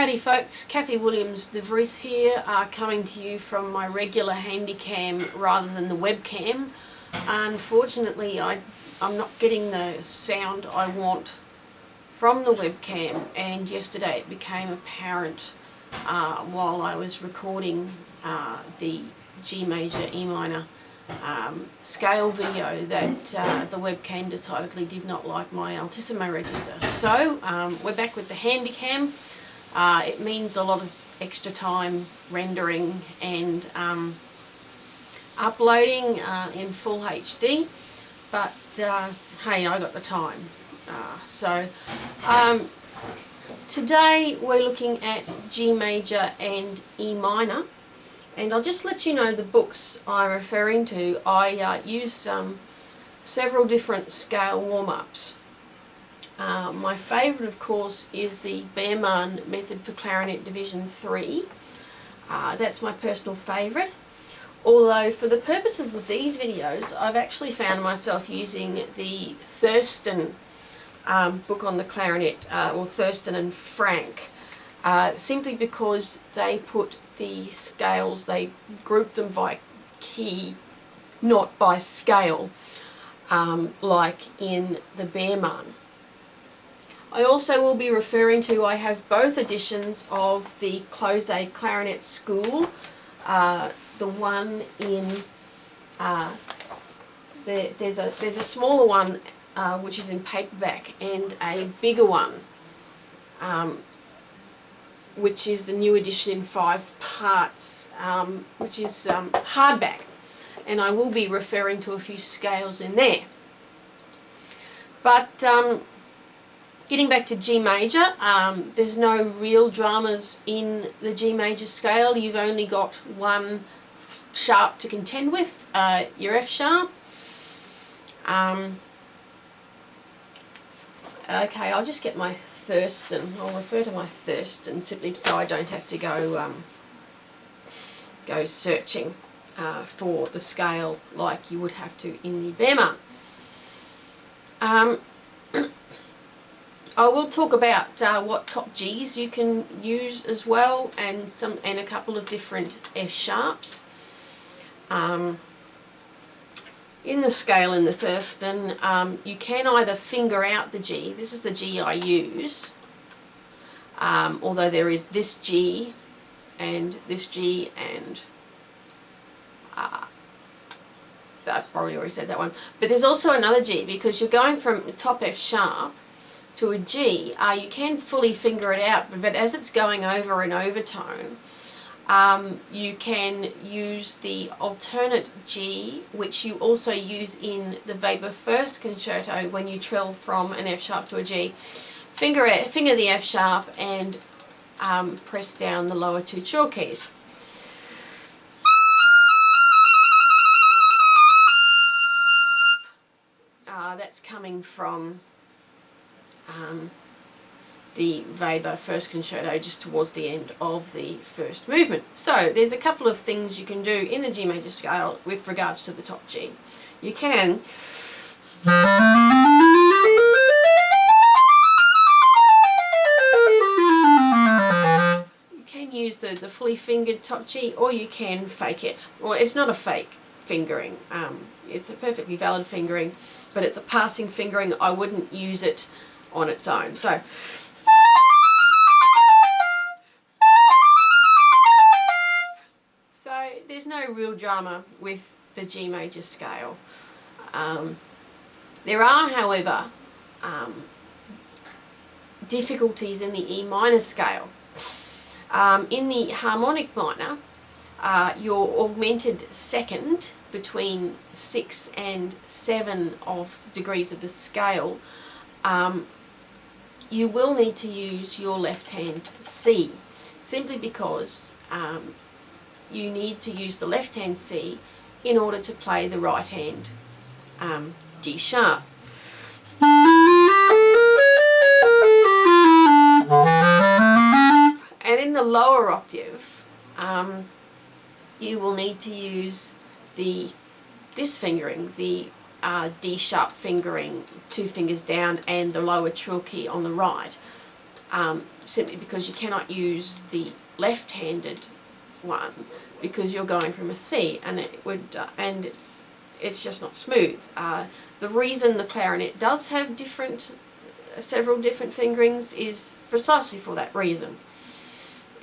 Howdy folks, Kathy Williams-DeVries here, coming to you from my regular handycam rather than the webcam. Unfortunately, I'm not getting the sound I want from the webcam, and yesterday it became apparent while I was recording the G major, E minor scale video that the webcam decidedly did not like my altissimo register. So we're back with the handycam. It means a lot of extra time rendering and uploading in full HD, but hey, I got the time. Today we're looking at G major and E minor, and I'll just let you know the books I'm referring to. I use several different scale warm-ups. My favourite, of course, is the Behrman method for clarinet division 3. That's my personal favourite. Although for the purposes of these videos, I've actually found myself using the Thurston book on the clarinet, or Thurston and Frank, simply because they put the scales, they group them by key, not by scale, like in the Behrman. I also will be referring to, I have both editions of the Close Clarinet School, the one in, there's a smaller one which is in paperback, and a bigger one which is a new edition in 5 parts, which is hardback, and I will be referring to a few scales in there. But getting back to G major, there's no real dramas in the G major scale. You've only got one sharp to contend with, your F sharp. Okay, I'll just get my Thurston. I'll refer to my Thurston simply so I don't have to go searching for the scale like you would have to in the Behrman. I will talk about what top G's you can use as well, and a couple of different F sharps. In the scale in the Thurston, you can either finger out the G. This is the G I use, although there is this G and this G, and I've probably already said that one. But there's also another G, because you're going from top F sharp to a G. You can fully finger it out, but as it's going over an overtone, you can use the alternate G, which you also use in the Weber first concerto when you trill from an F sharp to a G. Finger the F sharp and press down the lower 2 trill keys. That's coming from the Weber first concerto, just towards the end of the first movement. So there's a couple of things you can do in the G major scale with regards to the top G. You can use the fully fingered top G, or you can fake it. Well, it's not a fake fingering, it's a perfectly valid fingering, but it's a passing fingering. I wouldn't use it on its own. So there's no real drama with the G major scale. There are, however, difficulties in the E minor scale. In the harmonic minor, your augmented second between 6 and 7 of degrees of the scale, you will need to use your left hand C, simply because you need to use the left hand C in order to play the right hand D sharp. And in the lower octave, you will need to use this fingering, the D sharp fingering, 2 fingers down, and the lower trill key on the right. simply because you cannot use the left-handed one because you're going from a C, and it would and it's just not smooth. The reason the clarinet does have several different fingerings is precisely for that reason.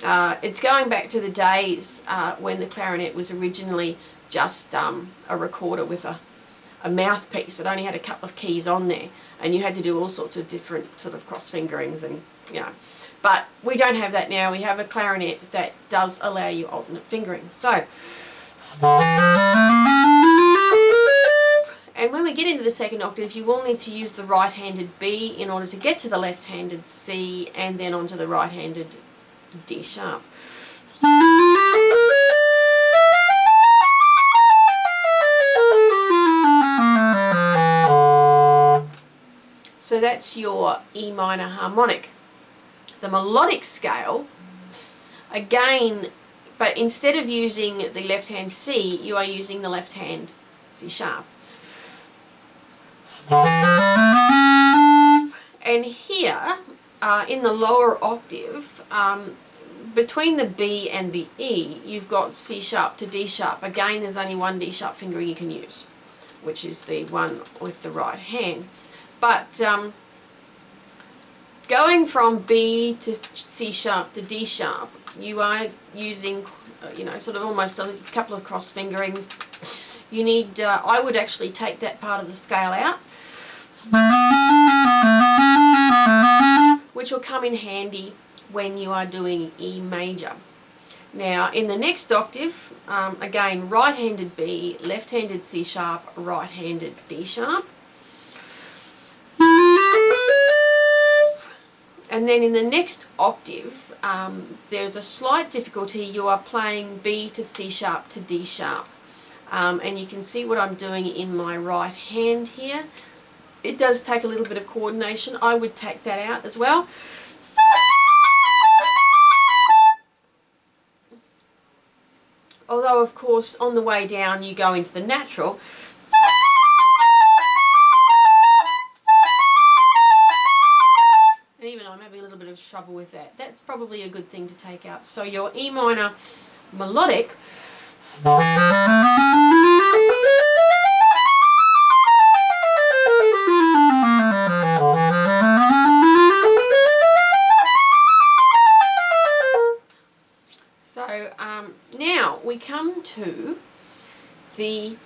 It's going back to the days when the clarinet was originally just a recorder with a mouthpiece that only had a couple of keys on there, and you had to do all sorts of different sort of cross fingerings, and but we don't have that now. We have a clarinet that does allow you alternate fingering. So, and when we get into the second octave, you will need to use the right-handed B in order to get to the left-handed C, and then onto the right-handed D sharp. So that's your E minor harmonic. The melodic scale, again, but instead of using the left hand C, you are using the left hand C sharp. And here, in the lower octave, between the B and the E, you've got C sharp to D sharp. Again, there's only one D sharp finger you can use, which is the one with the right hand. But going from B to C sharp to D sharp, you are using, sort of almost a couple of cross fingerings. You need, I would actually take that part of the scale out, which will come in handy when you are doing E major. Now, in the next octave, again, right-handed B, left-handed C sharp, right-handed D sharp. And then in the next octave, there's a slight difficulty. You are playing B to C sharp to D sharp. And you can see what I'm doing in my right hand here. It does take a little bit of coordination. I would take that out as well. Although, of course, on the way down you go into the natural. And even I'm having a little bit of trouble with that. That's probably a good thing to take out. So your E minor melodic now we come to the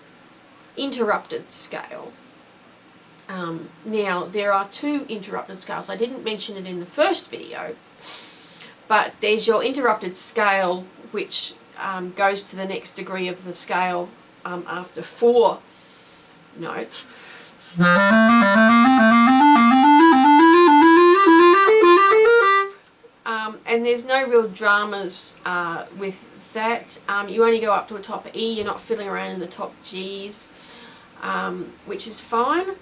interrupted scale. Now there are two interrupted scales. I didn't mention it in the first video, but there's your interrupted scale, which goes to the next degree of the scale after 4 notes. And there's no real dramas with that. You only go up to a top E, you're not fiddling around in the top Gs, which is fine.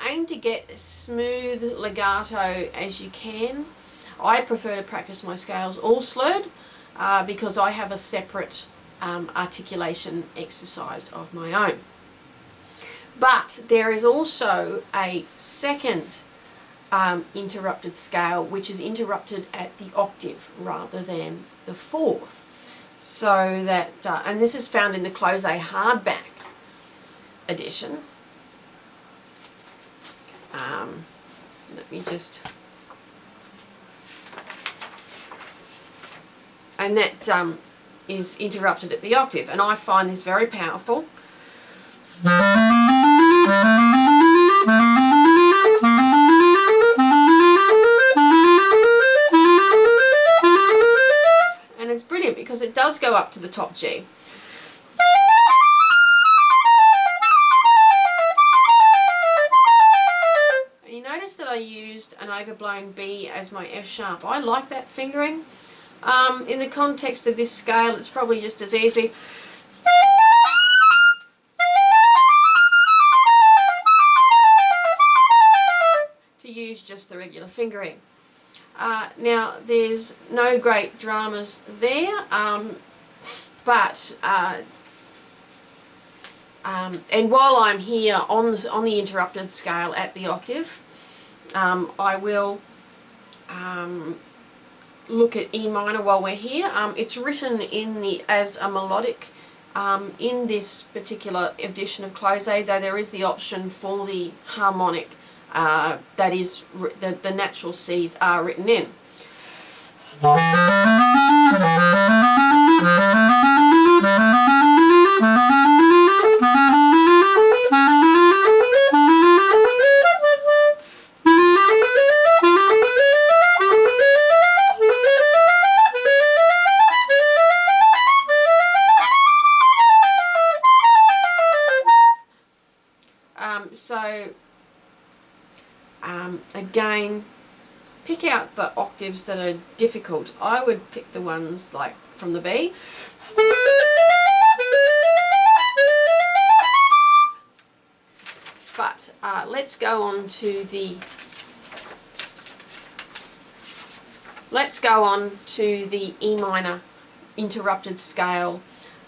Aim to get as smooth legato as you can. I prefer to practice my scales all slurred because I have a separate articulation exercise of my own. But there is also a second interrupted scale, which is interrupted at the octave rather than the 4th. So that, and this is found in the Close hardback edition. Let me just, and that is interrupted at the octave, and I find this very powerful. And it's brilliant because it does go up to the top G. And you notice that I used an overblown B as my F sharp. I like that fingering. In the context of this scale, it's probably just as easy. Use just the regular fingering. Now there's no great dramas there, but And while I'm here on the interrupted scale at the octave, I will look at E minor while we're here. It's written as a melodic in this particular edition of Close, though there is the option for the harmonic, that is the natural C's are written in. Again, pick out the octaves that are difficult. I would pick the ones like from the B. But let's go on to the E minor interrupted scale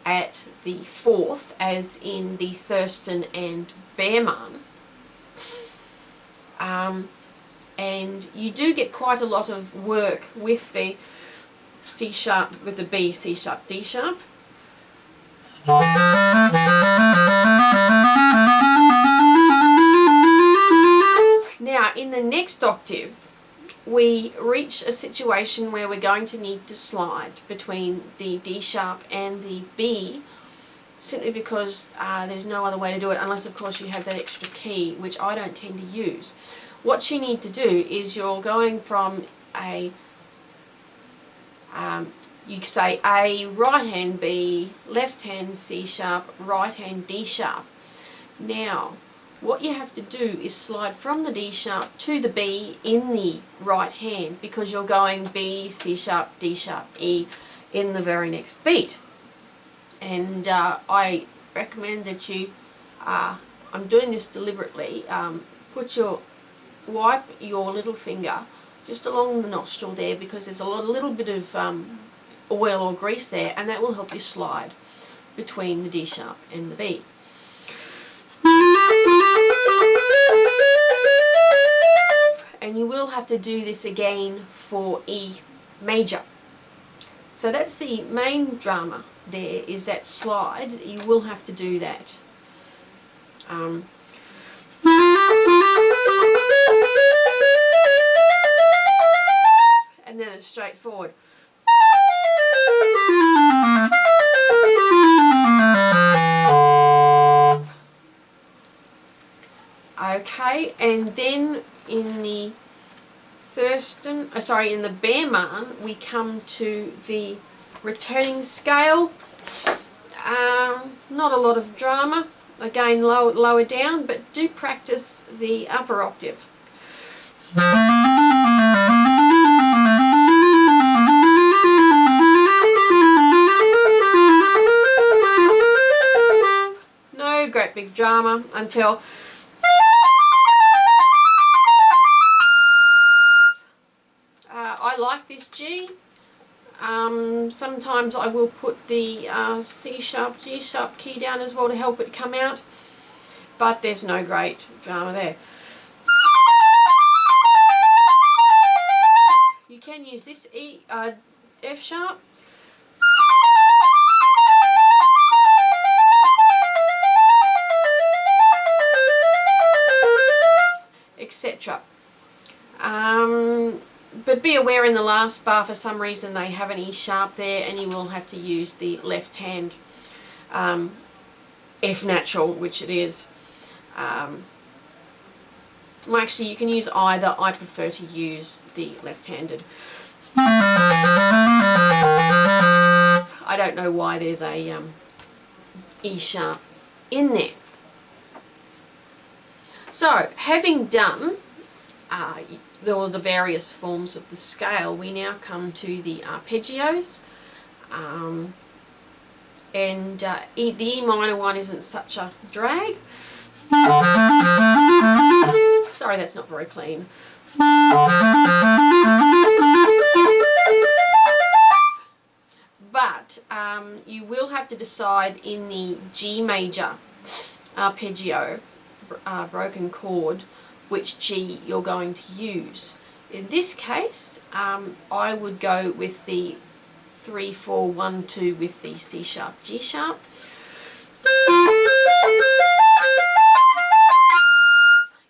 at the fourth, as in the Thurston and Behrman. And you do get quite a lot of work with the C sharp, with the B, C sharp, D sharp. Now in the next octave we reach a situation where we're going to need to slide between the D sharp and the B, simply because there's no other way to do it, unless of course you have that extra key, which I don't tend to use. What you need to do is you're going from a, you say A, right hand B, left hand C sharp, right hand D sharp. Now, what you have to do is slide from the D sharp to the B in the right hand, because you're going B, C sharp, D sharp, E in the very next beat. And I recommend that you, I'm doing this deliberately, wipe your little finger just along the nostril there, because there's a little bit of oil or grease there, and that will help you slide between the D sharp and the B. And you will have to do this again for E major. So that's the main drama there, is that slide. You will have to do that. And then it's straightforward. Okay, and then in the Thurston, in the Behrman, we come to the returning scale. Not a lot of drama. Again, lower down, but do practice the upper octave. No great big drama until I like this G. Sometimes I will put the C sharp, G sharp key down as well to help it come out, but there's no great drama there. You can use this F sharp. Etc. But be aware, in the last bar for some reason they have an E sharp there, and you will have to use the left hand F natural, which it is. Well, actually you can use either. I prefer to use the left-handed. I don't know why there's a E sharp in there. So, having done all the various forms of the scale, we now come to the arpeggios, and the E minor one isn't such a drag. Sorry, that's not very clean. But you will have to decide in the G major arpeggio, broken chord, which G you're going to use. In this case, I would go with the 3, 4, 1, 2 with the C sharp, G sharp.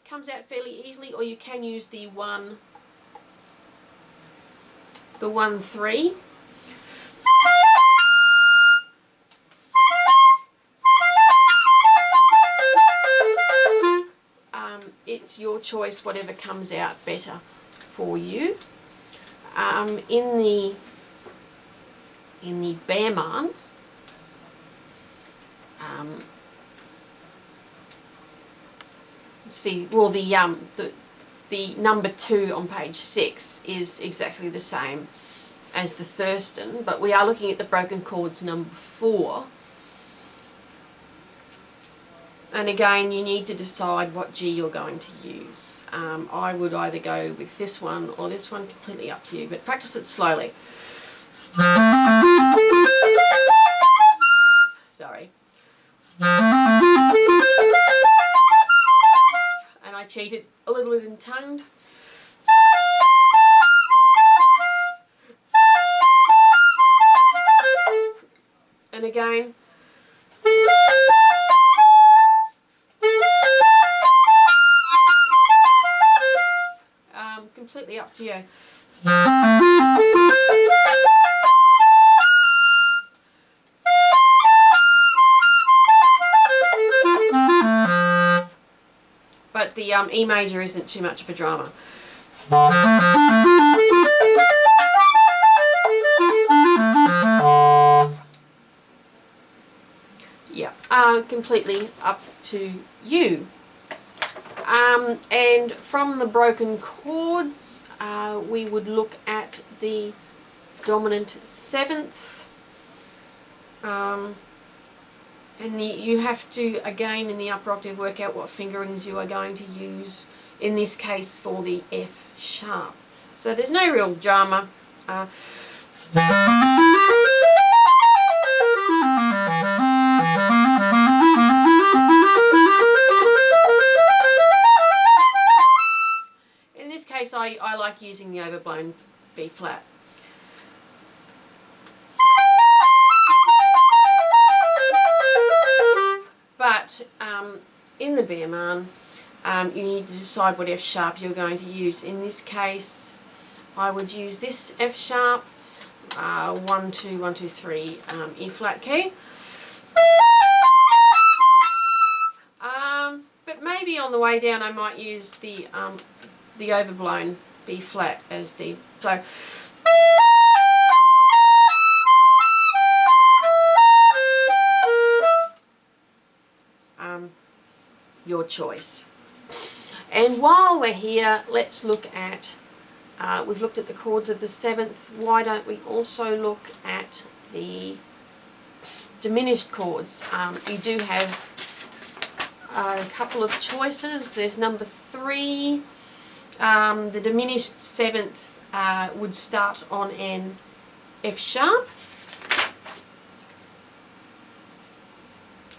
Comes out fairly easily, or you can use the 1, 3. It's your choice, whatever comes out better for you. In the Behrman, see, well, the number 2 on page 6 is exactly the same as the Thurston, but we are looking at the broken chords number 4. And again, you need to decide what G you're going to use. I would either go with this one or this one, completely up to you, but practice it slowly. Sorry. And I cheated a little bit in tongued. And again. Completely up to you. But the E major isn't too much of a drama. Yeah, completely up to you. And from the broken chords, we would look at the dominant 7th. And you have to, again, in the upper octave, work out what fingerings you are going to use, in this case for the F sharp. So there's no real drama. In this case, I like using the overblown B flat. But in the Behrman, you need to decide what F sharp you're going to use. In this case, I would use this F sharp, 1, 2, 1, 2, 3, E flat key. But maybe on the way down, I might use the overblown B flat as the so. Your choice. And while we're here, let's look at, we've looked at the chords of the 7th, why don't we also look at the diminished chords? You do have a couple of choices. There's number 3, the diminished 7th would start on an F sharp,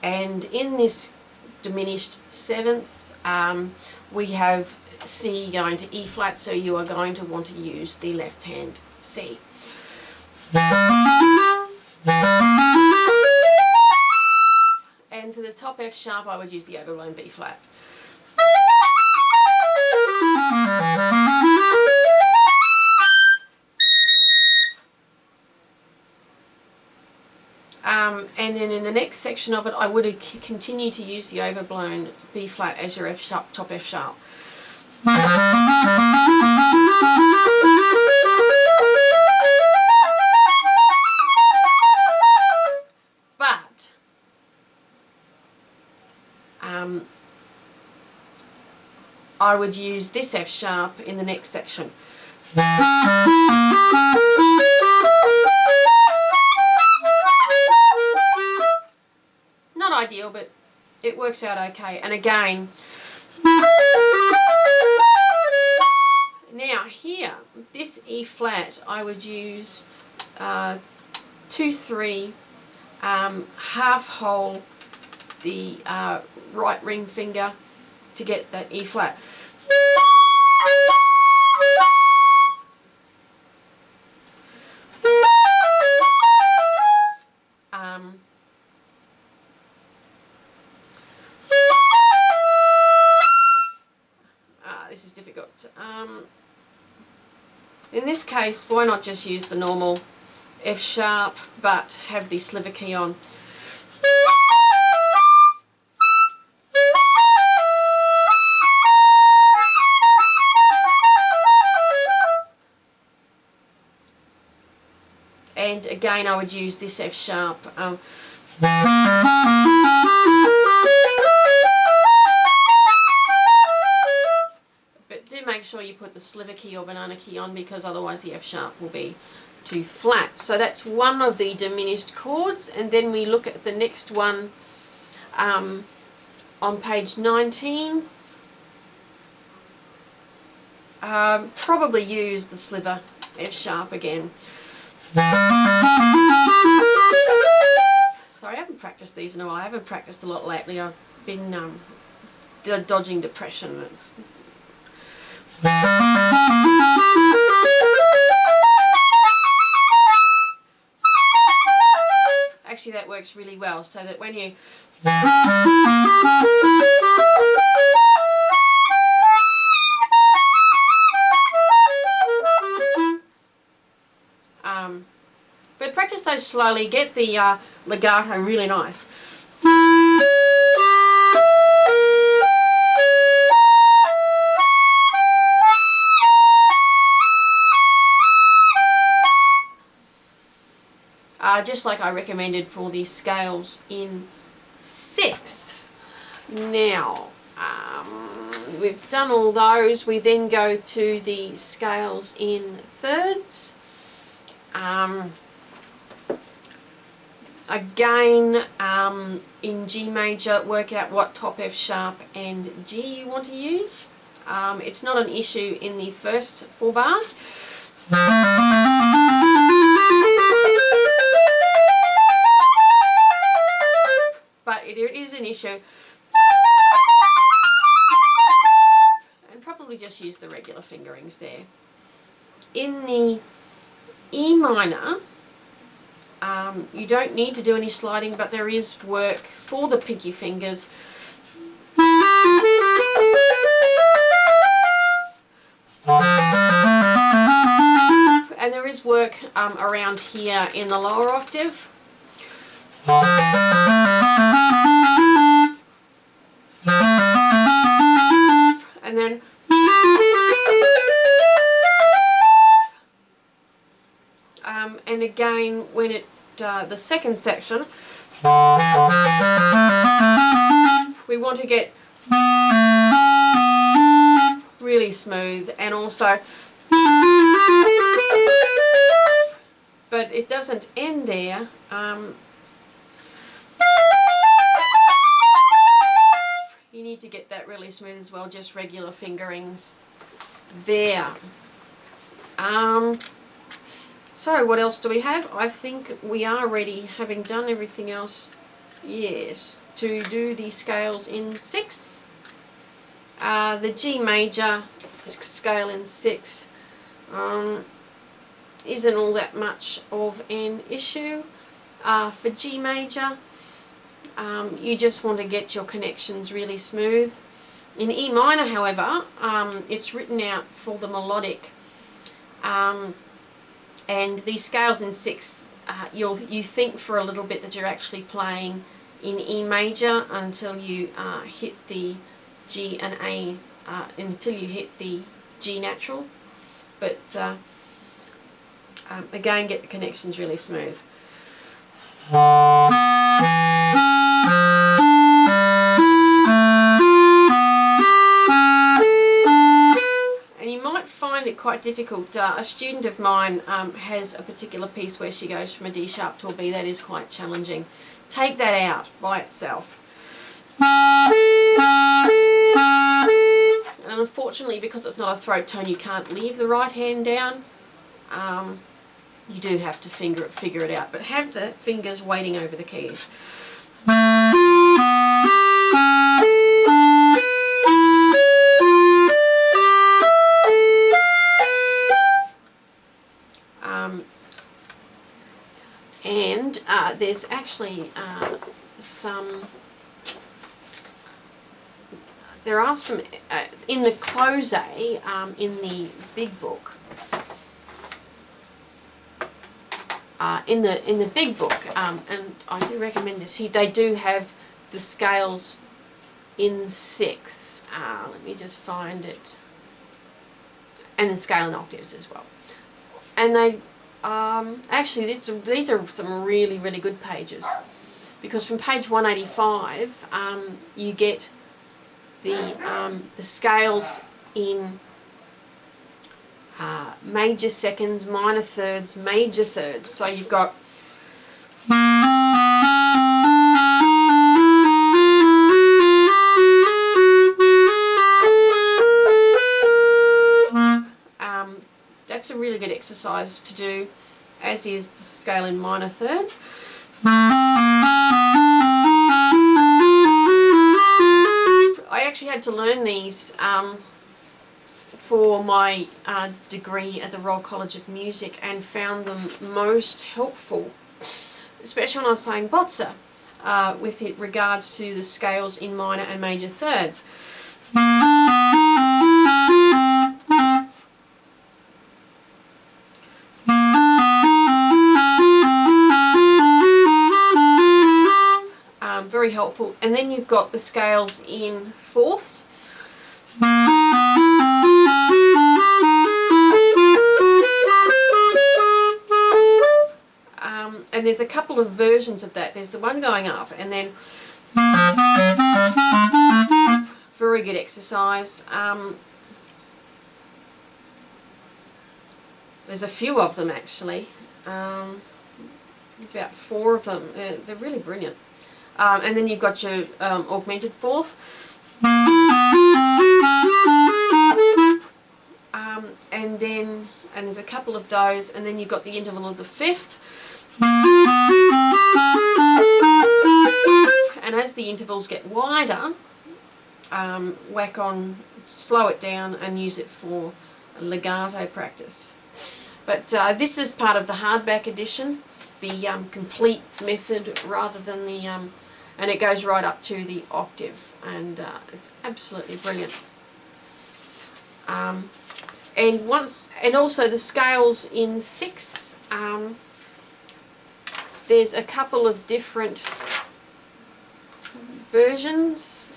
and in this diminished 7th, we have C going to E flat, so you are going to want to use the left hand C. And for the top F sharp, I would use the overblown B flat. And then in the next section of it, I would continue to use the overblown B flat as your F sharp, top F sharp. But I would use this F sharp in the next section. Not ideal, but it works out okay. And again, now here, this E flat, I would use 2, 3, half hole the right ring finger to get that E flat. This is difficult. In this case, why not just use the normal F sharp, but have the sliver key on? And again, I would use this F sharp. But do make sure you put the sliver key or banana key on, because otherwise the F sharp will be too flat. So that's one of the diminished chords, and then we look at the next one on page 19. Probably use the sliver F sharp again. Sorry, I haven't practiced these in a while. I haven't practiced a lot lately. I've been dodging depression. Actually, that works really well, so that when you but practice those slowly, get the legato really nice. Just like I recommended for the scales in sixths. Now, we've done all those. We then go to the scales in thirds. Again, in G major, work out what top F sharp and G you want to use. It's not an issue in the first 4 bars. But there is an issue. And probably just use the regular fingerings there. In the E minor, you don't need to do any sliding, but there is work for the pinky fingers. And there is work around here in the lower octave. And then and again, when it the second section, we want to get really smooth, and also, but it doesn't end there. You need to get that really smooth as well, just regular fingerings there. So what else do we have? I think we are ready, having done everything else, yes, to do the scales in sixths. The G major scale in sixths isn't all that much of an issue. For G major, you just want to get your connections really smooth. In E minor, however, it's written out for the melodic, and these scales in sixths, you think for a little bit that you're actually playing in E major until you hit the G and A, until you hit the G natural. But again, get the connections really smooth. And you might find it quite difficult. A student of mine has a particular piece where she goes from a D sharp to a B. That is quite challenging. Take that out by itself. And unfortunately, because it's not a throat tone, you can't leave the right hand down. You do have to figure it out, but have the fingers waiting over the keys. there's actually there are some in the close in the big book. In the big book, and I do recommend this. They do have the scales in 6. Let me just find it, and the scale in octaves as well. And they actually these are some really good pages, because from page 185 you get the scales in major seconds, minor thirds, major thirds. So you've got that's a really good exercise to do, as is the scale in minor thirds. I actually had to learn these for my degree at the Royal College of Music, and found them most helpful, especially when I was playing bossa, with regards to the scales in minor and major thirds. Very helpful. And then you've got the scales in fourths. And there's a couple of versions of that. There's the one going up, and then very good exercise. There's a few of them actually. There's about 4 of them. They're really brilliant. And then you've got your augmented fourth. And there's a couple of those, and then you've got the interval of the 5th. And as the intervals get wider, whack on, slow it down, and use it for legato practice. But this is part of the hardback edition, the complete method, rather than the and it goes right up to the octave, and it's absolutely brilliant. And also the scales in 6. There's a couple of different versions.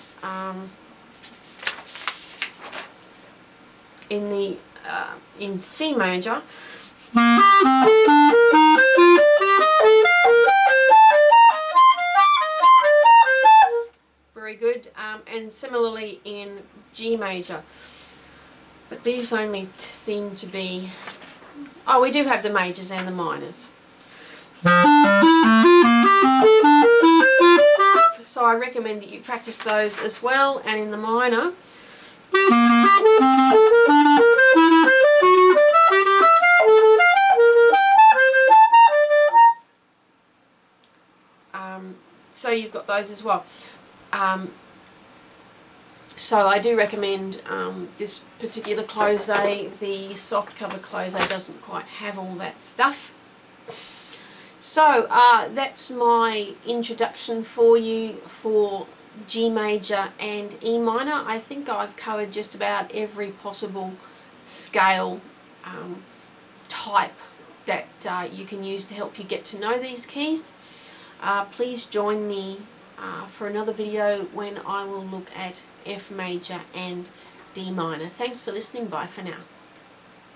In C major. Very good, and similarly in G major. But these only seem to be... Oh, we do have the majors and the minors. So I recommend that you practice those as well, and in the minor. So you've got those as well. So I do recommend this particular close-a. The soft cover close-a doesn't quite have all that stuff. So that's my introduction for you for G major and E minor. I think I've covered just about every possible scale type that you can use to help you get to know these keys. Please join me for another video when I will look at F major and D minor. Thanks for listening. Bye for now.